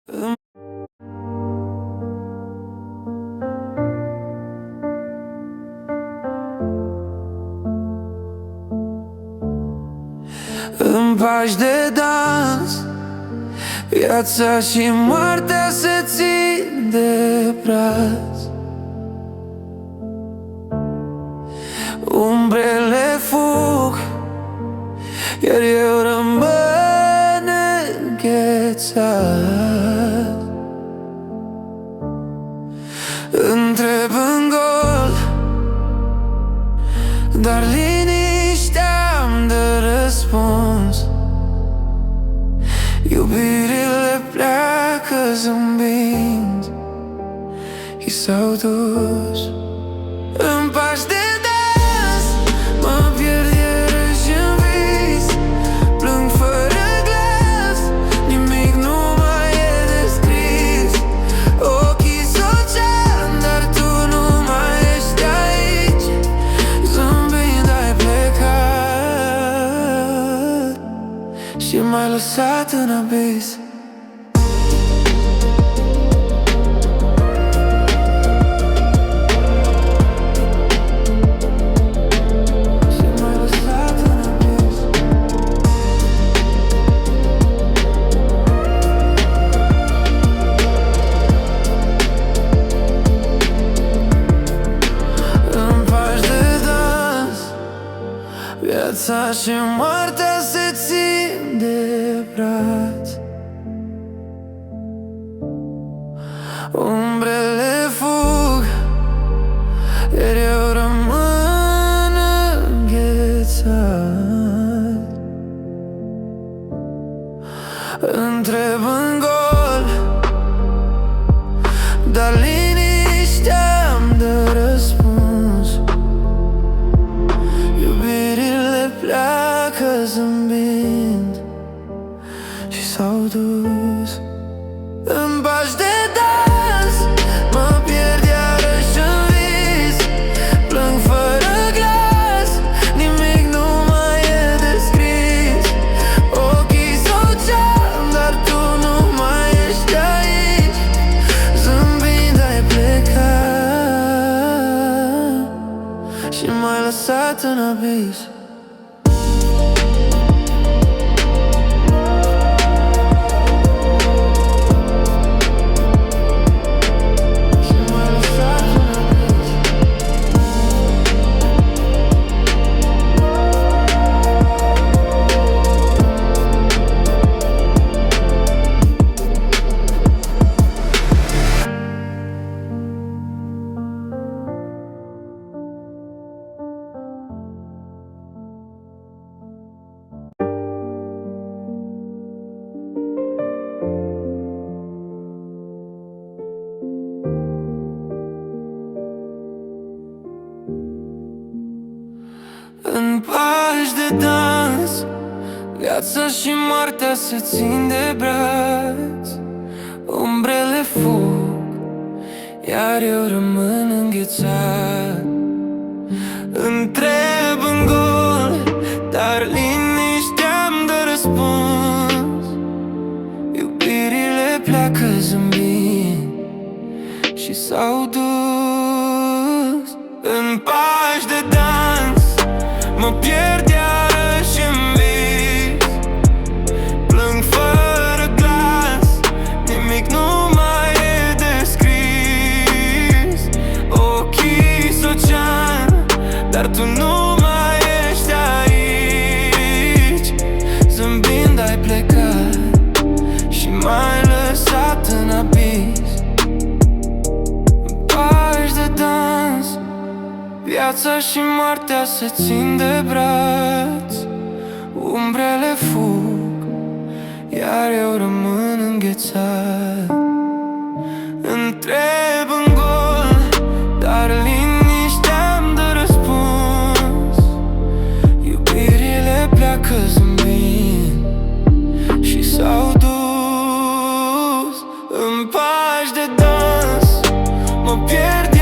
În pași de dans, viața și moartea se țin de braț. Umbrele fug, iar eu rămân înghețat. Întreb în gol, dar liniștea-mi dă răspuns. Iubirile pleacă zâmbind, i s-au dus. În pași de dans, mă pierd iarăși în vis. Plâng fără glas, nimic nu mai e descris. Ochii s-ocean, dar tu nu mai ești aici. Zâmbind ai plecat și m-ai lăsat în abis. Viața și moartea se țin de braț. Umbrele fug, iar eu rămân înghețat. Întreb în gol, dar liniștea-mi dă răspuns. Pleacă zâmbind și s-au dus. În pași de dans, mă pierd iarăși în vis. Plâng fără glas, nimic nu mai e descris. Ochii s-ocean, dar tu nu mai ești aici. Zâmbind ai plecat și m-ai lăsat în abis. În pași de dans, viața și moartea se țin de braț. Umbrele fug, iar eu rămân înghețat. Întreb în gol, dar liniștea-mi dă răspuns. Iubirile pleacă zâmbind și s-au dus. În pași de dans, mă pierd iarăși în vis. Plâng fără glas, nimic nu mai e descris. Ochii s-ocean, dar tu nu mai ești aici. Zâmbind ai plecat și m-ai lăsat în abis. În pași de dans, viața și moartea se țin de braț. Umbrele fug, iar eu rămân înghețat. Întreb în gol, dar liniștea-mi dă răspuns. Iubirile pleacă zâmbind și s-au dus. În pași de dans, mă pierd